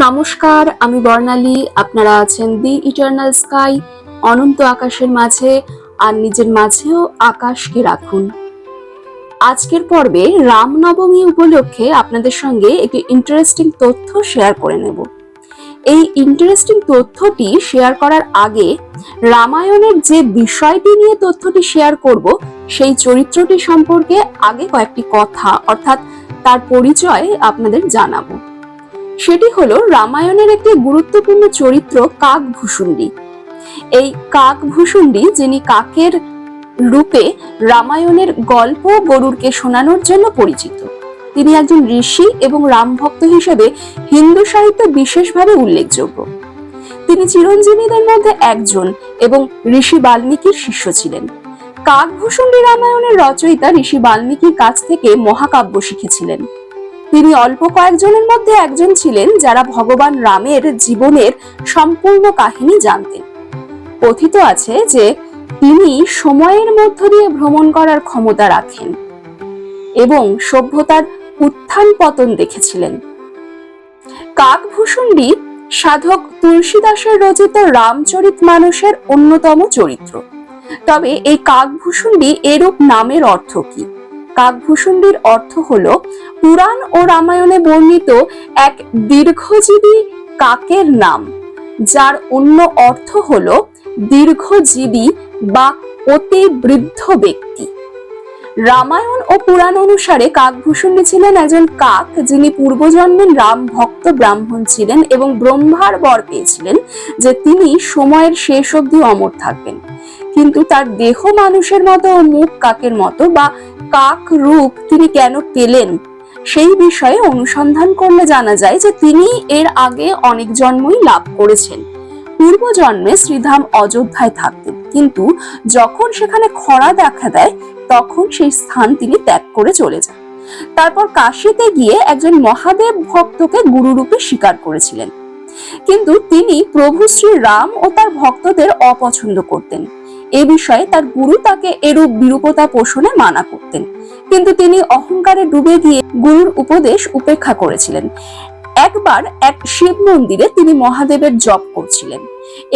নমস্কার, আমি বর্ণালী। আপনারা আছেন দি ইটার্নাল স্কাই, অনন্ত আকাশের মাঝে, আর নিজের মাঝেও আকাশকে রাখুন। আজকের পর্বে রামনবমী উপলক্ষে আপনাদের সঙ্গে একটি ইন্টারেস্টিং তথ্য শেয়ার করে নেব। এই ইন্টারেস্টিং তথ্যটি শেয়ার করার আগে রামায়ণের যে বিষয়টি নিয়ে তথ্যটি শেয়ার করব সেই চরিত্রটি সম্পর্কে আগে কয়েকটি কথা অর্থাৎ তার পরিচয় আপনাদের জানাবো। সেটি হলো রামায়ণের একটি গুরুত্বপূর্ণ চরিত্র কাকভূষুণ্ডী। এই কাকভূষুণ্ডী, যিনি কাকের রূপে রামায়ণের গল্প গরুড়কে শোনানোর জন্য পরিচিত, তিনি একজন ঋষি এবং রামভক্ত হিসেবে হিন্দু সাহিত্যে বিশেষভাবে উল্লেখযোগ্য। তিনি চিরঞ্জীবীদের মধ্যে একজন এবং ঋষি বাল্মীকির শিষ্য ছিলেন। কাকভূষুণ্ডী রামায়ণের রচয়িতা ঋষি বাল্মীকির কাছ থেকে মহাকাব্য শিখেছিলেন। তিনি অল্প কয়েকজনের মধ্যে একজন ছিলেন যারা ভগবান রামের জীবনের সম্পূর্ণ কাহিনী জানতেন। কথিত আছে যে তিনি সময়ের মধ্য দিয়ে ভ্রমণ করার ক্ষমতা রাখেন এবং সভ্যতার উত্থান পতন দেখেছিলেন। কাকভূষুণ্ডী সাধক তুলসীদাসের রচিত রামচরিতমানসের অন্যতম চরিত্র। তবে এই কাকভূষুণ্ডী এরূপ নামের অর্থ কি? কাকভূষুণ্ডীর অর্থ হলো পুরাণ ও রামায়ণে বর্ণিত এক দীর্ঘজীবী কাকের নাম, যার অন্য অর্থ হলো দীর্ঘজীবী বা অতি বৃদ্ধ ব্যক্তি। রামায়ণ ও পুরাণ অনুসারে কাকভূষুণ্ডী ছিলেন একজন কাক, যিনি পূর্বজন্মের রাম ভক্ত ব্রাহ্মণ ছিলেন এবং ব্রহ্মার বর পেয়েছিলেন যে তিনি সময়ের শেষ অবধি অমর থাকবেন। কিন্তু তার দেহ মানুষের মতো ও মুখ কাকের মতো বা কাক রূপ তিনি কেন পেলেন সেই বিষয়ে অনুসন্ধান করলে জানা যায় যে তিনি এর আগে অনেক জন্মই লাভ করেছেন। পূর্বজন্মে শ্রীধাম অযোধ্যায় থাকতেন, কিন্তু যখন সেখানে খরা দেখা দেয় তখন সেই স্থান তিনি ত্যাগ করে চলে যান। তারপর কাশীতে গিয়ে একজন মহাদেব ভক্তকে গুরুরূপে স্বীকার করেছিলেন, কিন্তু তিনি প্রভু শ্রী রাম ও তার ভক্তদের অপছন্দ করতেন। এ বিষয়ে তার গুরু তাকে এরূপ বিরূপতা পোষণে মানা করতেন, কিন্তু তিনি অহংকারে ডুবে গিয়ে গুরুর উপদেশ উপেক্ষা করেছিলেন। একবার এক শিব মন্দিরে তিনি মহাদেবের জপ করছিলেন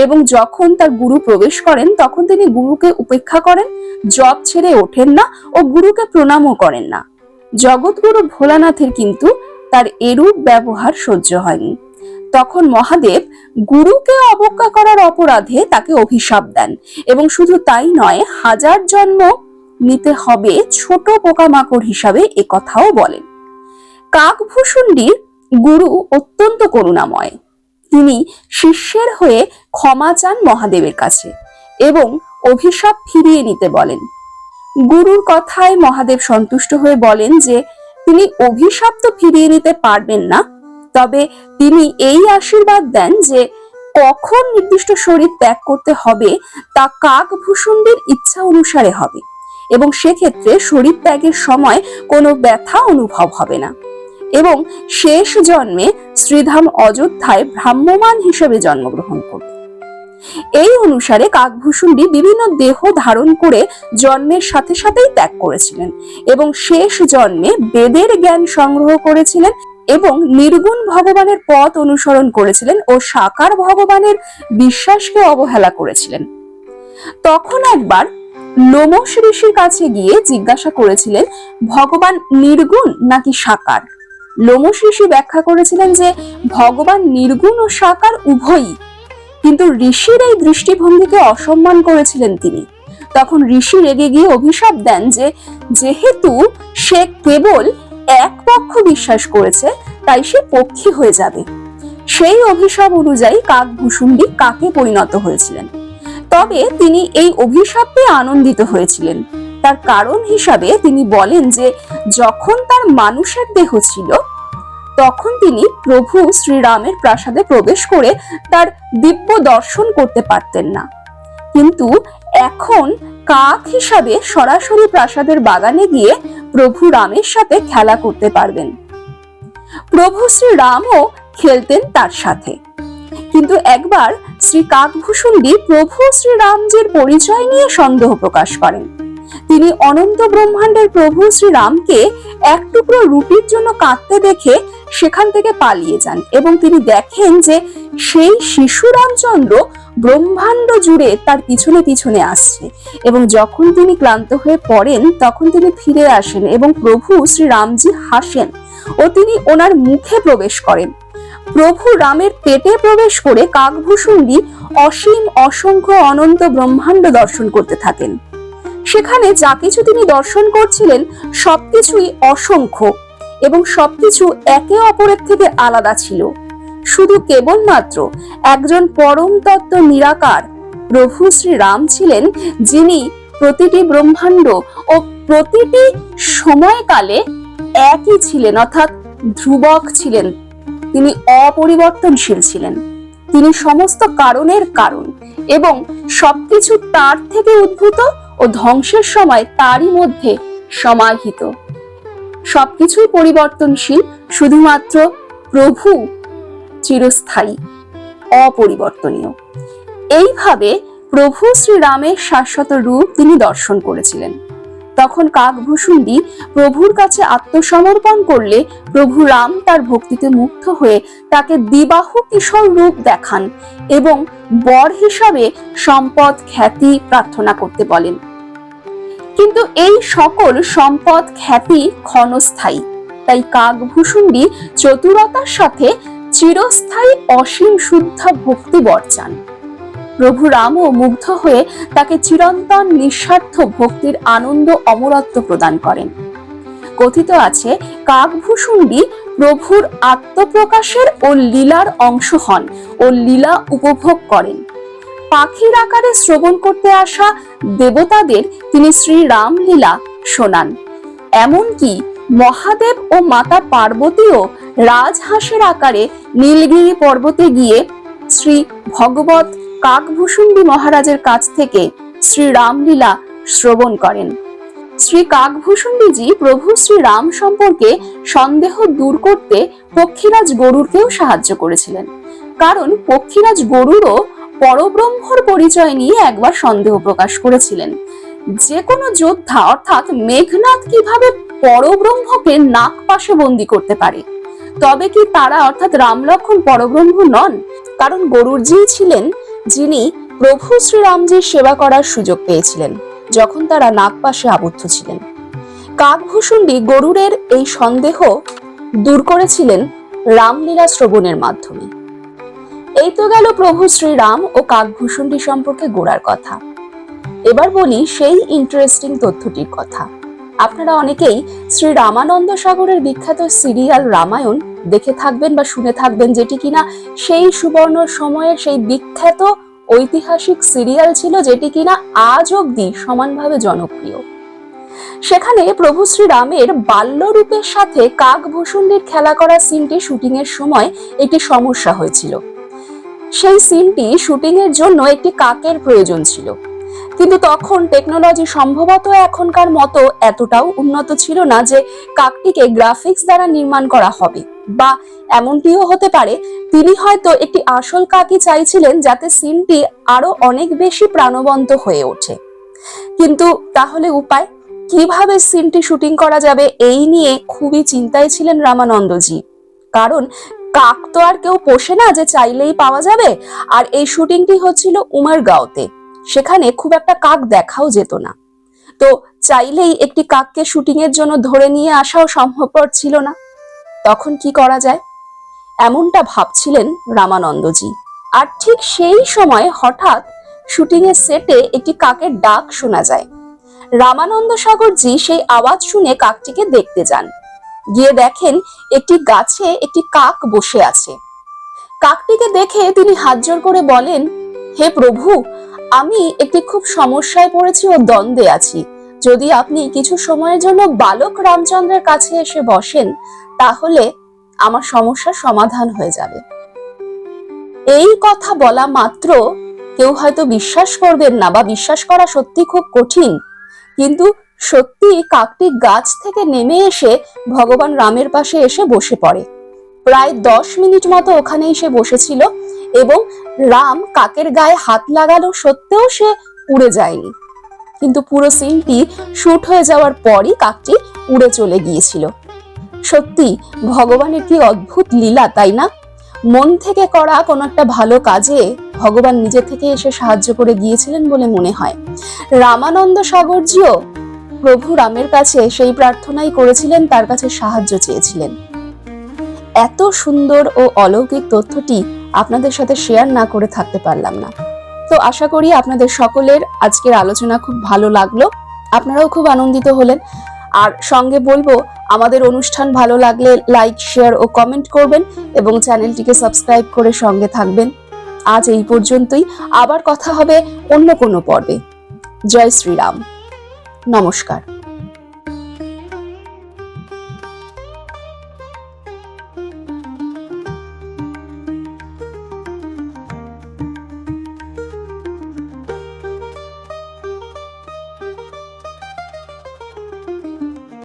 এবং যখন তার গুরু প্রবেশ করেন তখন তিনি গুরুকে উপেক্ষা করেন, জপ ছেড়ে ওঠেন না ও গুরুকে প্রণামও করেন না। জগৎগুরু ভোলানাথের কিন্তু তার এরূপ ব্যবহার সহ্য হয়নি। তখন মহাদেব গুরুকে অবজ্ঞা করার অপরাধে তাকে অভিশাপ দেন এবং শুধু তাই নয়, 1000 জন্ম নিতে হবে ছোট পোকামাকড় হিসাবে একথাও বলেন। কাকভূষুণ্ডীর গুরু অত্যন্ত করুণাময়। তিনি শিষ্যের হয়ে ক্ষমা চান মহাদেবের কাছে এবং অভিশাপ ফিরিয়ে নিতে বলেন। গুরুর কথায় মহাদেব সন্তুষ্ট হয়ে বলেন যে তিনি অভিশাপ তো ফিরিয়ে নিতে পারবেন না, তবে তিনি এই আশীর্বাদ দেন যে কখন নির্দিষ্ট শরীর ত্যাগ করতে হবে তা কাকভূষুণ্ডীর ইচ্ছা অনুসারে হবে এবং সেক্ষেত্রে শরীর ত্যাগের সময় কোনো ব্যথা অনুভব হবে না এবং শেষ জন্মে শ্রীধাম অযোধ্যায় ভ্রাম্যমাণ হিসেবে জন্মগ্রহণ করবে। এই অনুসারে কাকভূষুণ্ডী বিভিন্ন দেহ ধারণ করে জন্মের সাথে সাথেই ত্যাগ করেছিলেন এবং শেষ জন্মে বেদের জ্ঞান সংগ্রহ করেছিলেন এবং নির্গুণ ভগবানের পথ অনুসরণ করেছিলেন ও সাকার ভগবানের বিশ্বাসকে অবহেলা করেছিলেন। তখন একবার লোমশ ঋষির কাছে গিয়ে জিজ্ঞাসা করেছিলেন ভগবান নির্গুণ নাকি সাকার। লোমশ ঋষি ব্যাখ্যা করেছিলেন যে ভগবান নির্গুণ ও সাকার উভয়ই, কিন্তু ঋষির এই দৃষ্টিভঙ্গিকে অসম্মান করেছিলেন তিনি। তখন ঋষি রেগে গিয়ে অভিশাপ দেন যে যেহেতু সে কেবল এক পক্ষ বিশ্বাস করেছে তাই সে পক্ষী হয়ে যাবে। সেই অভিশাপ অনুযায়ী কাকভূষুণ্ডী কাকে পরিণত হয়েছিলেন। তবে তিনি এই অভিশাপ পেয়ে আনন্দিত হয়েছিলেন। তার কারণ হিসাবে তিনি বলেন যে যখন তার মানুষের দেহ ছিল তখন তিনি প্রভু শ্রীরামের প্রাসাদে প্রবেশ করে তার দিব্য দর্শন করতে পারতেন না, কিন্তু এখন কাক হিসাবে সরাসরি প্রাসাদের বাগানে গিয়ে প্রভু রামের সাথে খেলা করতে পারবেন। প্রভু শ্রী রামও খেলতেন তার সাথে। কিন্তু একবার শ্রী কাকভূষুণ্ডী প্রভু শ্রী রামজির পরিচয় নিয়ে সন্দেহ প্রকাশ করেন তিনি অনন্ত ব্রহ্মাণ্ডের প্রভু শ্রীরামকে এক টুকরো রুটির জন্য কাঁদতে দেখে সেখান থেকে পালিয়ে যান এবং তিনি দেখেন যে সেই শিশু রামচন্দ্র ব্রহ্মাণ্ড জুড়ে তার পিছনে পিছনে আসছে। এবং যখন তিনি ক্লান্ত হয়ে পড়েন তখন তিনি ফিরে আসেন এবং প্রভু শ্রীরামজি হাসেন ও তিনি ওনার মুখে প্রবেশ করেন। প্রভু রামের পেটে প্রবেশ করে কাকভূষুণ্ডী অসীম অসংখ্য অনন্ত ব্রহ্মাণ্ড দর্শন করতে থাকেন। সেখানে যা কিছু তিনি দর্শন করছিলেন সবকিছুই অসংখ্য এবং সবকিছু একে অপরের থেকে আলাদা ছিল। শুধু কেবলমাত্র একজন পরম তত্ত্ব নিরাকার প্রভু শ্রীরাম ছিলেন, যিনি প্রতিটি ব্রহ্মাণ্ড ও প্রতিটি সময়কালে একই ছিলেন, অর্থাৎ ধ্রুবক ছিলেন। তিনি অপরিবর্তনশীল ছিলেন। তিনি সমস্ত কারণের কারণ এবং সবকিছু তার থেকে উদ্ভূত ও ধ্বংসের সময় তারই মধ্যে সমাহিত। সবকিছুই পরিবর্তনশীল, শুধুমাত্র প্রভু চিরস্থায়ী, অপরিবর্তনীয়। এইভাবে প্রভু শ্রীরামের শাশ্বত রূপ তিনি দর্শন করেছিলেন। তখন কাকভূষুণ্ডী প্রভুর কাছে আত্মসমর্পণ করলে প্রভু রাম তার ভক্তিতে মুগ্ধ হয়ে তাকে দ্বিবাহু কিশোর রূপ দেখান এবং বর হিসাবে সম্পদ খ্যাতি প্রার্থনা করতে বলেন। কিন্তু এই সকল সম্পদ খ্যাতি ক্ষণস্থায়ী, তাই কাকভূষুণ্ডী চতুরতার সাথে চিরস্থায়ী অসীম শুদ্ধ ভক্তি বর চান। প্রভু রামও মুগ্ধ হয়ে তাকে চিরন্তন নিঃস্বার্থ ভক্তির আনন্দ অমরত্ব প্রদান করেন। কথিত আছে কাকভূষুণ্ডী প্রভুর আত্মপ্রকাশের ও লীলার অংশ হন ও লীলা উপভোগ করেন। পাখির আকারে শ্রবণ করতে আসা দেবতাদের তিনি শ্রীরাম লীলা শোনান। এমনকি মহাদেব ও মাতা পার্বতীও রাজহাঁসের আকারে নীলগিরি পর্বতে গিয়ে শ্রী ভগবত কাকভূষুণ্ডী মহারাজের কাছ থেকে শ্রীরামলীলা শ্রবণ করেন। শ্রী কাকভূষুণ্ডীজি প্রভু শ্রীরাম সম্পর্কে সন্দেহ দূর করতে পক্ষীরাজ গরুড়কেও সাহায্য করেছিলেন, কারণ পক্ষীরাজ গরুড়ও পরব্রহ্মর পরিচয় নিয়ে একবার সন্দেহ প্রকাশ করেছিলেন। যে কোনো যোদ্ধা অর্থাৎ মেঘনাদ কিভাবে পরব্রহ্মকে নাক পাশে বন্দী করতে পারে, তবে কি তারা অর্থাৎ রাম লক্ষ্মণ পরব্রহ্ম নন? কারণ গরুড়জি ছিলেন যিনি প্রভু শ্রীরামজির সেবা করার সুযোগ পেয়েছিলেন যখন তারা নাগপাশে আবদ্ধ ছিলেন। কাকভূষুণ্ডী গরুড়ের এই সন্দেহ দূর করেছিলেন রামলীলা শ্রবণের মাধ্যমে। এই তো গেল প্রভু শ্রীরাম ও কাকভূষুণ্ডী সম্পর্কে গোড়ার কথা। এবার বলি সেই ইন্টারেস্টিং তথ্যটির কথা। আপনারা অনেকেই শ্রী রামানন্দ সাগরের বিখ্যাত সিরিয়াল রামায়ণ দেখে থাকবেন বা শুনে থাকবেন, যেটি কিনা সেই সুবর্ণ সময়ের সেই বিখ্যাত ঐতিহাসিক সিরিয়াল ছিল, যেটি কিনা আজ অব্দি সমানভাবে জনপ্রিয়। সেখানে প্রভু শ্রীরামের বাল্যরূপের সাথে কাকভূষুণ্ডীর খেলা করা সিনটি শুটিং এর সময় একটি সমস্যা হয়েছিল। সেই সিনটি শুটিং এর জন্য একটি কাকের প্রয়োজন ছিল, কিন্তু তখন টেকনোলজি সম্ভবত এখনকার মতো এতটাও উন্নত ছিল না যে কাকটিকে গ্রাফিক্স দ্বারা নির্মাণ করা হবে, বা এমনটিও হতে পারে তিনি হয়তো একটি আসল কাকই চাইছিলেন যাতে সিনটি আরো অনেক বেশি প্রাণবন্ত হয়ে ওঠে। কিন্তু তাহলে উপায় কিভাবে সিনটি শুটিং করা যাবে, এই নিয়ে খুবই চিন্তায় ছিলেন রামানন্দজি। কারণ কাক তো আর কেউ পোষে না যে চাইলেই পাওয়া যাবে, আর এই শুটিংটি হচ্ছিল উমারগাঁওতে, সেখানে খুব একটা কাক দেখাও যেত না। তো চাইলেই একটি কাককে শুটিং এর জন্য ধরে নিয়ে আসাও সম্ভবপর ছিল না। তখন কি করা যায় এমনটা ভাবছিলেন রামানন্দজি। আর ঠিক সেই সময় হঠাৎ শুটিং এর সেটে একটি কাকের ডাক শোনা যায়। রামানন্দ সাগরজি সেই আওয়াজ শুনে কাকটিকে দেখতে যান। গিয়ে দেখেন একটি গাছে একটি কাক বসে আছে। কাকটিকে দেখে তিনি হাত জোড় করে বলেন, হে প্রভু, আমি একটি খুব সমস্যায় পড়েছি ও দ্বন্দ্বে আছি। যদি আপনি কিছু সময়ের জন্য বালক রামচন্দ্রের কাছে এসে বসেন তাহলে আমার সমস্যার সমাধান হয়ে যাবে। এই কথা বলা মাত্র কেউ হয়তো বিশ্বাস করবেন না, বা বিশ্বাস করা সত্যি খুব কঠিন, কিন্তু সত্যি কাকটি গাছ থেকে নেমে এসে ভগবান রামের পাশে এসে বসে পড়ে। প্রায় 10 মিনিট মতো ওখানেই সে বসেছিল এবং রাম কাকের গায়ে হাত লাগালো সত্ত্বেও সে উড়ে যায়নি। কিন্তু পুরো সিনটি শুট হয়ে যাওয়ার পরই কাকটি উড়ে চলে গিয়েছিল। সত্যি ভগবানের কি অদ্ভুত লীলা, তাই না? মন থেকে করা কোনো একটা ভালো কাজে ভগবান নিজে থেকে এসে সাহায্য করে গিয়েছিলেন বলে মনে হয়। রামানন্দ সাগরজিও প্রভু রামের কাছে সেই প্রার্থনাই করেছিলেন, তার কাছে সাহায্য চেয়েছিলেন। এত সুন্দর ও অলৌকিক তথ্যটি আপনাদের সাথে শেয়ার না করে থাকতে পারলাম না। তো আশা করি আপনাদের সকলের আজকের আলোচনা খুব ভালো লাগলো, আপনারাও খুব আনন্দিত হলেন। আর সঙ্গে বলবো, আমাদের অনুষ্ঠান ভালো লাগলে লাইক, শেয়ার ও কমেন্ট করবেন এবং চ্যানেলটিকে সাবস্ক্রাইব করে সঙ্গে থাকবেন। আজ এই পর্যন্তই, আবার কথা হবে অন্য কোনো পর্বে। জয় শ্রীরাম, নমস্কার।